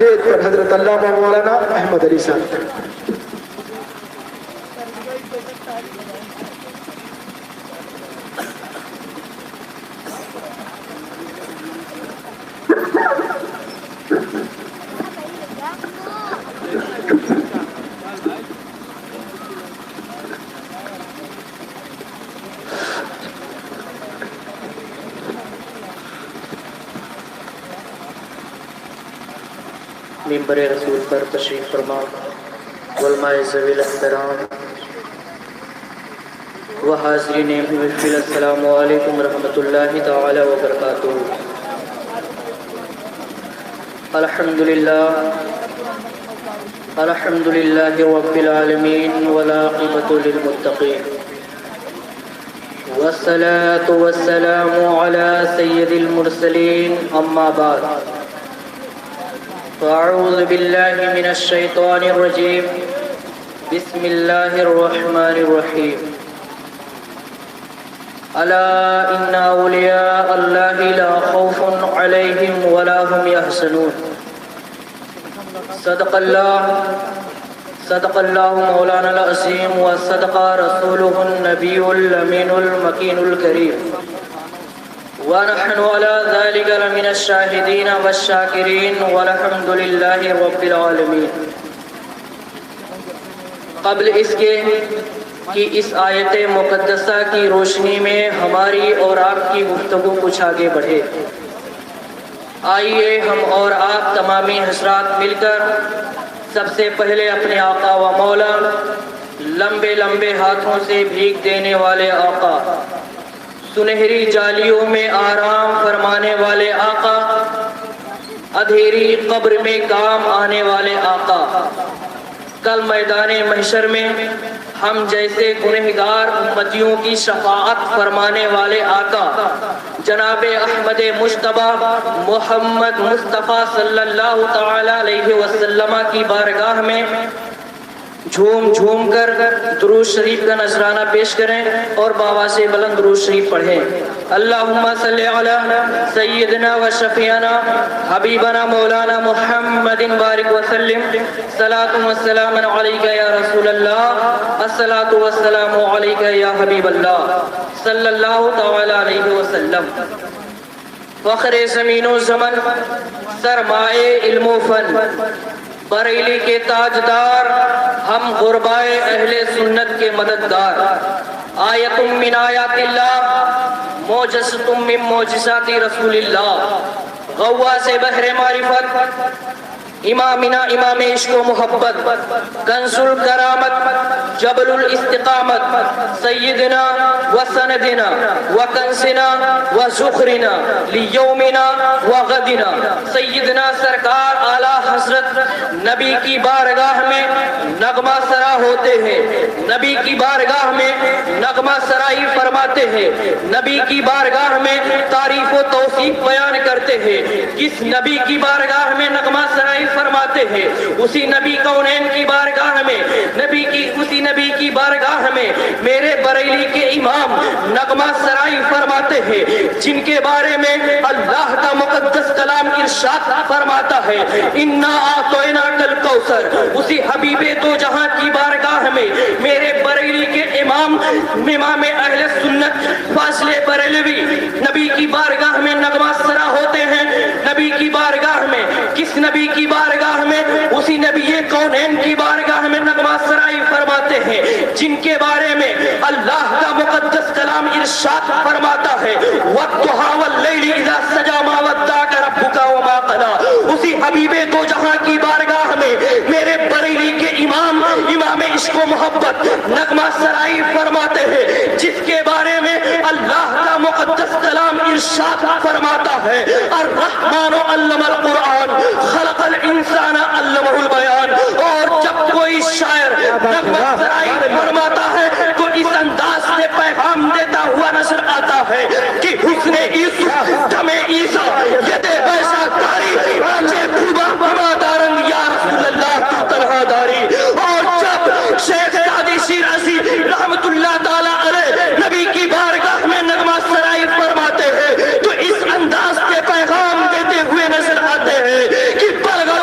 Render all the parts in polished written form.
حضرت علامہ مولانا احمد علی صاحب. منبر رسول پر تشریف فرما علماء ذوی الاحترام و حاضرین محفل، السلام علیکم ورحمۃ اللہ تعالی وبرکاتہ. الحمد للہ رب العالمین والعاقبۃ للمتقین والصلاة والسلام علی سید المرسلین. اما بعد فاعوذ باللہ من الشیطان الرجیم. بسم اللہ الرحمن الرحیم. الا ان اولیاء اللہ لا خوف علیہم ولا هم يحزنون. صدق اللہ مولانا العظیم وصدق رسولہ النبی الامین المکین الکریم. ونحن على ذلك لمن الشاهدين والشاكرين والحمد لله رب العالمين. قبل اس کے کہ اس آیت مقدسہ کی روشنی میں ہماری اور آپ کی گفتگو کچھ آگے بڑھے، آئیے ہم اور آپ تمامی حضرات مل کر سب سے پہلے اپنے آقا و مولا، لمبے لمبے ہاتھوں سے بھیگ دینے والے آقا، سنہری جالیوں میں آرام فرمانے والے آقا، اندھیری قبر میں کام آنے والے آقا، کل میدان محشر میں ہم جیسے گنہگار امتیوں کی شفاعت فرمانے والے آقا جناب احمد مجتبی محمد مصطفیٰ صلی اللہ تعالی علیہ وسلم کی بارگاہ میں جھوم جھوم کر درود شریف کا نذرانہ پیش کریں اور بابا سے بلند درود شریف پڑھیں. اللہم صلی علی سیدنا و شفیعنا حبیبنا مولانا محمد بارک وسلم. صلاۃ و سلام علیک یا رسول اللہ، الصلاۃ و السلام علیک یا حبیب اللہ صلی اللہ تعالی علیہ وسلم. فخر زمین و زمن، سرمائے علم و فن، بریلی کے تاجدار، ہم غربائے اہل سنت کے مددگار. آیت من آیات اللہ، معجزۃ من معجزات رسول اللہ، غواص بحر معرفت، امامنا امام عشق و محبت، کنز الکرامت، جبل الاستقامت، سیدنا و سندنا و کنزنا و ذخرنا لیومنا و غدنا، سیدنا سرکار اعلی حضرت نبی کی بارگاہ میں نغمہ سرا ہوتے ہیں، نبی کی بارگاہ میں نغمہ سرائی فرماتے ہیں، نبی کی بارگاہ میں تعریف و توصیف بیان کرتے ہیں. کس نبی کی بارگاہ میں نغمہ سرائی فرماتے ہیں؟ اسی نبی کونین کی بارگاہ میں، اسی نبی کی بارگاہ میں میرے بریلی کے امام نغمہ سرائی فرماتے ہیں، جن کے بارے میں اللہ کا مقدس کلام ارشاد فرماتا ہے انا اعطیناک الکوثر. اسی حبیب دو جہاں کی بارگاہ میں میرے بریلی کے امام اہل سنت فاضل بریلوی نبی کی بارگاہ میں نغمہ سرا ہوتے ہیں. نبی کی بارگاہ میں، کس نبی کی بارگاہ میں؟ اسی نبی کونین کی بارگاہ میں نغمہ سرائی فرماتے ہیں، جن کے بارے میں اللہ کا مقدس کلام ارشاد فرماتا ہے وَالضُّحَىٰ وَاللَّيْلِ إِذَا سَجَىٰ مَا وَدَّعَكَ رَبُّكَ وَمَا قَلَىٰ. اسی حبیب دو جہاں کی بارگاہ میں میرے بریلی کے امام عشق و محبت نغمہ سرائی فرماتے ہیں، جس کے بارے میں اللہ کا مقدس کلام ارشاد فرماتا ہے الرحمن علم القرآن خلق الانسان علمہ البیان. اور جب کوئی شاعر نغمہ سرائی فرماتا ہے تو اس انداز سے پیغام دیتا ہوا نظر آتا ہے کہ حسن یوسف دم عیسیٰ ید بیسا کاری آنچے خوبا بما دارن یا رسول اللہ تو تنہا داری. اور جب شیخ سعدی شیرازی رحمت اللہ تعالی علیہ نبی کی بارگاہ میں نغمہ سرائی فرماتے ہیں تو اس انداز سے پیغام دیتے ہوئے نظر آتے ہیں کہ بلغ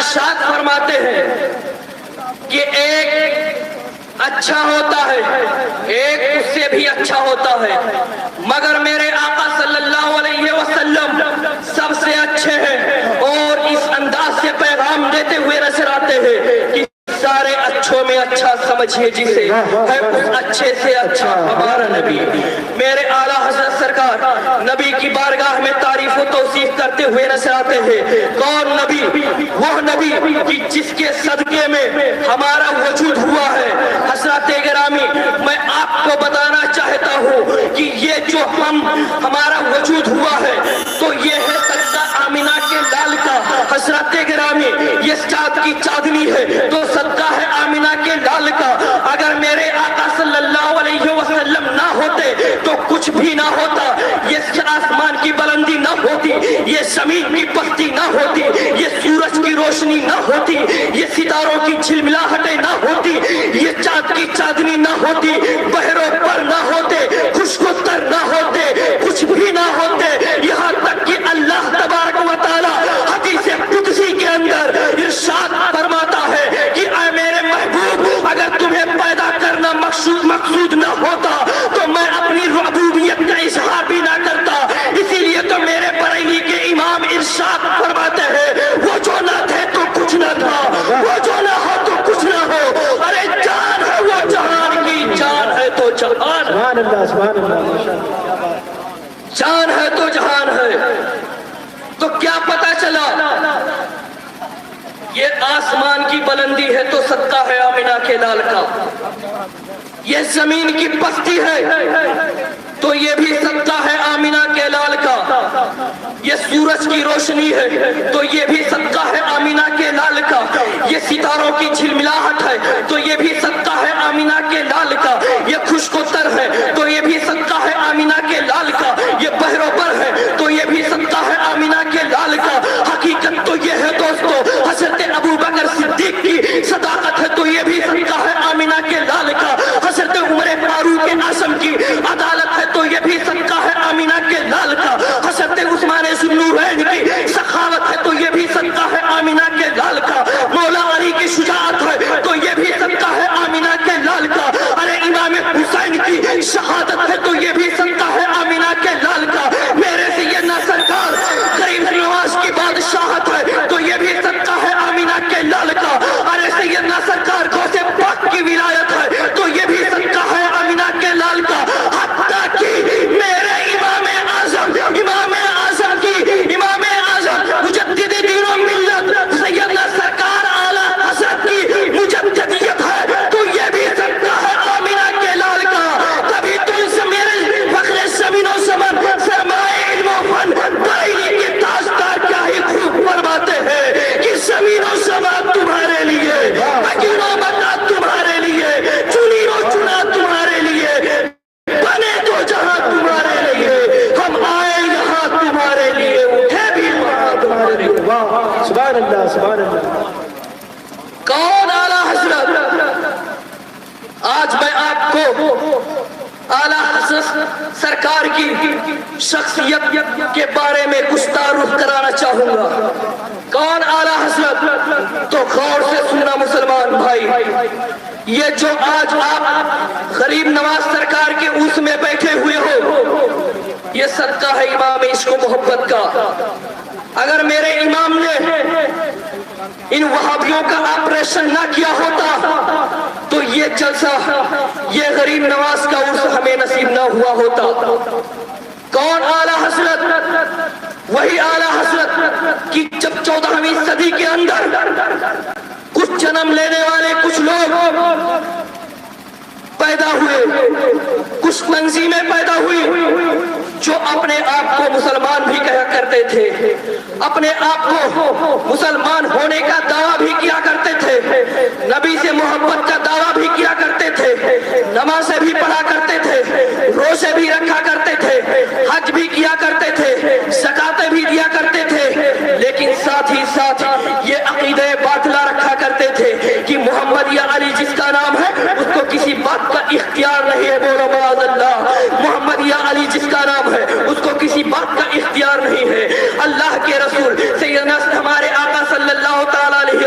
ارشاد فرماتے ہیں کہ ایک اچھا ہوتا ہے، ایک اس سے بھی اچھا ہوتا ہے، مگر میرے آقا صلی اللہ علیہ وسلم سب سے اچھے ہیں، اور اس انداز سے پیغام دیتے ہوئے نظر آتے ہیں کہ سارے اچھوں میں اچھا سمجھیے جسے ہے اس اچھے سے اچھا ہمارا نبی۔ میرے اعلیٰ حضرت سرکار نبی کی بارگاہ میں تعریف و توصیف کرتے ہوئے نظر آتے ہیں۔ کون نبی؟ وہ نبی کہ جس کے صدقے میں ہمارا وجود ہوا ہے۔ حضرات گرامی، میں آپ کو بتانا چاہتا ہوں کہ یہ جو ہمارا وجود ہوا ہے تو یہ ہے صدقہ آمینہ کے لال کا۔ حضرات گرامی، یہ چاند کی چاندنی ہے تو صدقہ ہے آمینہ کے لال کا۔ اگر میرے آقا صلی اللہ علیہ وسلم نہ ہوتے تو کچھ بھی نہ ہوتا، یہ آسمان کی بلندی نہ ہوتی، یہ زمین کی پستی نہ ہوتی، یہ سورج کی روشنی نہ ہوتی، یہ ستاروں کی جھلملاہٹیں نہ ہوتی، یہ چاند کی چاندنی نہ ہوتی، بحروں پر نہ ہوتے، خشک و تر نہ ہوتے، کچھ بھی نہ ہوتے، یہاں تک کہ اللہ تبارک و تعالی حدیث قدسی کے اندر ارشاد فرماتا ہے کہ اے میرے محبوب، اگر تمہیں پیدا کرنا مقصود نہ ہوتا تو میں اپنی ربوبیت کا اظہار بھی نہ کرتا۔ اسی لیے تو میرے بریلی کے امام ارشاد فرماتے ہیں وہ جو نہ تھے تو کچھ نہ تھا، وہ جو نہ ہو تو کچھ نہ ہو، ارے جان ہے وہ جہان کی، جان ہے تو جہان، سبحان اللہ سبحان اللہ، ماشاءاللہ، جان ہے تو جہان ہے۔ تو کیا پتا چلا؟ یہ آسمان کی بلندی ہے تو صدقہ ہے آمینہ کے لال کا، یہ زمین کی پستی ہے تو یہ بھی صدقہ ہے آمینہ کے لال کا، یہ سورج کی روشنی ہے تو یہ بھی صدقہ ہے آمینہ کے لال کا، یہ ستاروں کی جھلملاہٹ ہے تو یہ بھی صدقہ ہے آمینہ کے لال کا، یہ خشک و تر ہے تو یہ بھی صدقہ ہے آمینہ کے لال کا، یہ بحروں پر ہے تو یہ بھی صدقہ ہے آمینہ کے لال کا۔ حقیقت تو یہ ہے دوستو، حضرت ابو بکر صدیق کی صداقت ہے تو یہ بھی صدقہ ہے آمینہ کے لال کا، حضرت عمر فاروق اعظم کی عدالت ہے تو یہ بھی صدقہ ہے آمینہ کے لال کا، حضرت عثمان ذو النورین کی سخاوت ہے تو یہ بھی صدقہ ہے آمینہ کے لال کا، مولا علی کی شجاعت ہے تو یہ بھی صدقہ ہے آمینہ کے لال کا، ارے امام حسین کی شہادت ہے تو یہ بھی صدقہ ہے آمینہ کے لال کا، میرے سیدنا سرکار غریب نواز کی بادشاہت ہے تو یہ بھی صدقہ ہے آمینہ کے لال کا، ارے سیدنا سرکار غوث پاک کی ولایت ہے تو یہ بھی صدقہ ہے آمینہ کے لال کا، حتیٰ کہ میرے امام اعظم کی امام اعظم مجدد دین و ملت سیدنا سرکار اعلیٰ حضرت کی مجددیت ہے تو یہ بھی صدقہ ہے آمینہ کے لال کا۔ تبھی تو ان سے میرے فخر زمین و زمن سرمائے علم و فن بریلی کے تاجدار کیا ہی خوب فرماتے ہیں کہ زمین و زمان تمہارے لیے، مکین و مکان تمہارے لیے، چنی و چنا تمہارے لیے، بنے تو جہاں تمہارے لیے، ہم آئے یہاں تمہارے لیے، اٹھے بھی وہاں تمہارے لیے۔ واہ، سبحان اللہ سبحان اللہ۔ کون اعلیٰ حضرت؟ آج میں آپ کو اعلیٰ حضرت سرکار کی شخصیت کے بارے میں کچھ تعارف کرانا چاہوں گا۔ کون اعلیٰ حضرت؟ تو غور سے سننا مسلمان بھائی، یہ جو آج آپ غریب نواز سرکار کے اوس میں بیٹھے ہوئے ہو، یہ صدقہ ہے امام عشق و محبت کا۔ اگر میرے امام نے ان وہابیوں کا آپریشن نہ کیا ہوتا تو یہ جلسہ، یہ غریب نواز کا عرس ہمیں نصیب نہ ہوا ہوتا۔ کون اعلیٰ حضرت؟ وہی اعلیٰ حضرت کی جب 14ویں صدی کے اندر کچھ جنم لینے والے کچھ لوگ پیدا ہوئے، کچھ تنظیمیں پیدا ہوئی جو اپنے آپ کو مسلمان بھی کہا کرتے تھے، اپنے آپ کو مسلمان ہونے کا دعویٰ بھی کیا کرتے تھے، نبی سے محبت کا دعویٰ بھی کیا کرتے تھے، نمازیں بھی پڑھا کرتے تھے، روزے بھی رکھا کرتے تھے، حج بھی کیا کرتے تھے، زکاتیں بھی دیا کرتے تھے، لیکن ساتھ ہی ساتھ یہ عقیدہ باطلہ رکھا کرتے تھے کہ محمد یا علی جس کا نام ہے اس کو کسی بات کا اختیار نہیں ہے، بولو معاذ اللہ، محمد یا علی جس کا نام ہے اس کو کسی بات کا اختیار نہیں ہے۔ اللہ کے رسول سیدنا ہمارے آقا صلی اللہ تعالیٰ علیہ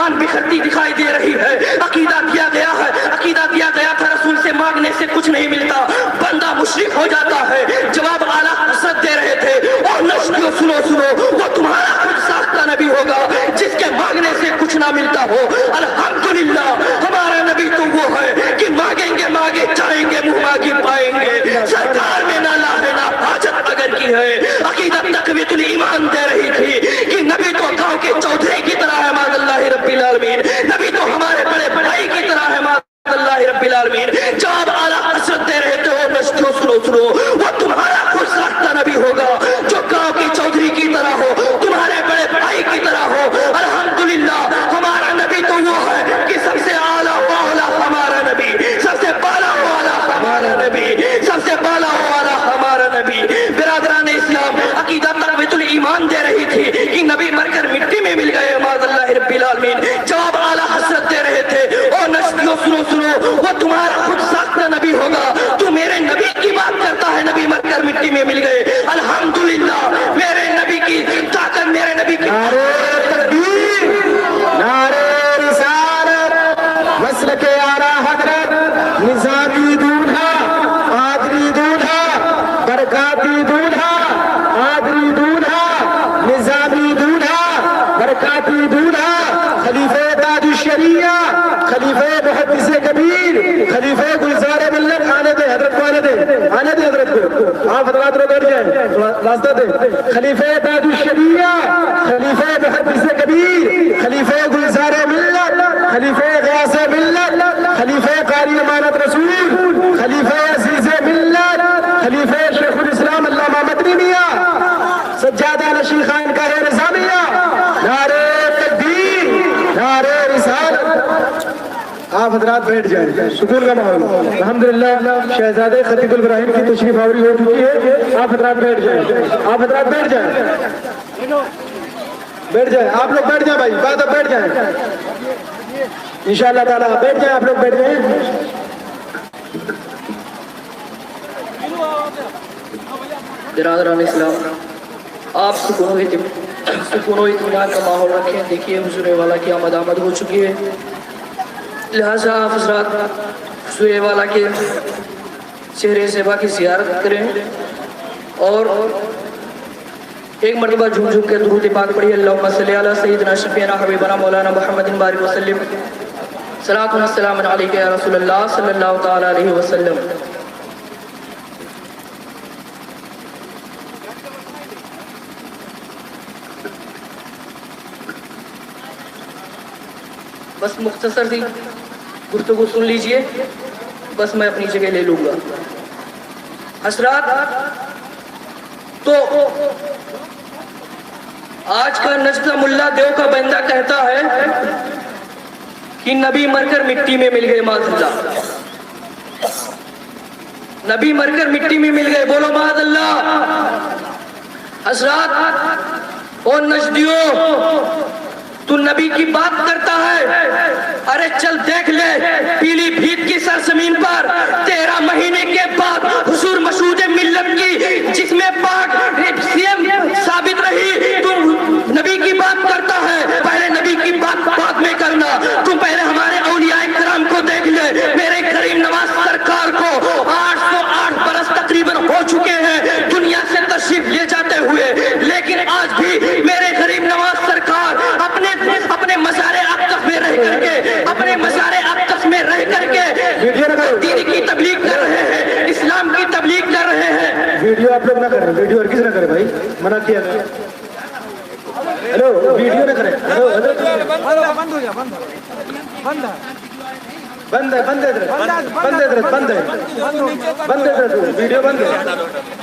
ایمان بکھرتی دکھائی دے رہی ہے. عقیدہ دیا گیا ہے, عقیدہ دیا گیا تھا رسول سے مانگنے سے کچھ نہیں ملتا, بندہ مشرک ہو جاتا ہے. جواب اعلیٰ حضرت دے رہے تھے, اور نشتیوں سنو سنو, وہ تمہارا خود ساختہ نبی ہوگا جس کے مانگنے سے کچھ نہ ملتا ہو. الحمدللہ ہمارا نبی تو وہ ہے کہ مانگیں گے مانگے جائیں گے, منہ مانگی پائیں گے. سرکار میں نہ لاہے نہ حاجت اگر کی ہے. عقیدت تقویت الایمان دے رہی تھی کہ نبی تو گاؤں کے چودھری کی طرح ہے ماذ اللہ رب العالمین, نبی تو ہمارے بڑے بھائی کی طرح ہے ماذ اللہ رب العالمین. جواب اعلیٰ حضرت دے رہے تھے, نشتیوں سنو سنو, وہ تمہارا خود ساختہ نبی ہوگا جو گاؤں کے چودھری کی طرح ہو, تمہارے بڑے بھائی کی طرح ہو. الحمدللہ ہمارا نبی تو وہ ہے کہ سب سے اعلیٰ والا ہمارا نبی, سب سے بالا والا ہمارا نبی, سب سے بالا والا ہمارا نبی. برادران اسلام, عقیدہ تقویت الایمان دے رہی تھی کہ نبی مر کر مٹی میں مل گئے ماذ اللہ رب العالمین. جواب اعلیٰ حضرت دے رہے تھے, اور نشتیوں سنو سنو, وہ تمہارا خود ساختہ نبی ہوگا. تو میرے نبی کی بات کرتا ہے, نبی مر کر مٹی میں مل گئے. الحمدللہ میرے نبی کی طاقت, میرے نبی کی نعرے رسالت, مسلک اعلیٰ حضرت, نظامی دولہا, قادری دولہا, برکاتی دولہا, قادری دولہا, نظامی دولہا, برکاتی دولہا, خلیفہ تاج الشریعہ, خلیفہ محدث کبیر, خلیفہ گلزار ملت. آنے دے حضرت کو, آنے دے, آنے دے حضرت کو, آپ حضرات رو بیٹھ جائیں, راستہ دے. خلیفہ تاج الشریعہ, خلیفہ محدث کبیر, خلیفہ گلزار ملت, خلیفہ غیاث ملت, خلیفہ قاری امانت رسول, خلیفہ عزیز ملت, خلیفہ شیخ الاسلام علامہ مدنی میاں, سجادہ نشین خان کا نظامیہ. نعرے تکبیر, نعرے رسالت. آپ حضرات بیٹھ جائیں, سکون کا ماحول. الحمدللہ شہزادے خطیب البراہیم کی تشریف آوری ہو چکی ہے. آپ حضرات بیٹھ جائیں, آپ حضرات بیٹھ جائیں, بیٹھ جائیں, آپ لوگ بیٹھ جائیں بھائی, بات اب بیٹھ جائیں انشاءاللہ تعالیٰ. بیٹھ جائیں, آپ لوگ بیٹھ جائیں. برادران اسلام, آپ سکون و اطمینان کا ماحول رکھیں. دیکھیے حضور والا کی آمد ہو چکی ہے, لہٰذا آپ حضرات حضور والا کے چہرے زیبا کی زیارت کریں, اور ایک مرتبہ جھوم جھوم کے درود پاک پڑھیے. اللہم صلی علی سیدنا شفیعنا حبیبنا مولانا محمد بارک وسلم, صلاۃ و سلام علیک یا رسول اللہ صلی اللہ تعالی علیہ وسلم. بس مختصر سی گفتگو سن لیجئے, بس میں اپنی جگہ لے لوں گا. حضرات, تو آج کا نجدہ ملا دیو کا بندہ کہتا ہے کہ نبی مر کر مٹی میں مل گئے معاذ اللہ, نبی مر کر مٹی میں مل گئے, بولو معاذ اللہ. حضرات اور نجدیوں, تو نبی کی بات کرتا ہے, ارے چل دیکھ لے پیلی بھیت کی سرزمین پر 13 مہینے کے بعد حضور مشہود ملت کی جس میں پاک سیم ثابت رہی, تم نبی کی بات کرتا ہے. پہلے نبی کی بات بعد میں کرنا, تم پہلے ہمارے اولیاء کرام کو دیکھ لے. میرے کریم نواز سرکار کو 808 برس تقریباً ہو چکے ہیں دنیا سے تشریف لے جاتے ہوئے, لیکن آج بھی میرے کریم نواز سرکار اپنے مزار اقدس میں رہ کر کے, اپنے مزار اقدس میں رہ کر کے دین کی تبلیغ کر رہے ہیں, اسلام کی تبلیغ کر رہے ہیں. ویڈیو آپ لوگ نہ کریں, ویڈیو ہر کس نہ کرے بھائی, منع کیا گیا. ہلو, ویڈیو نہ کریں. بند ہو جا, بند ہے, بند ہے, بند ہے, بند ہے, بند ہے, بند ہے, ویڈیو بند ہے.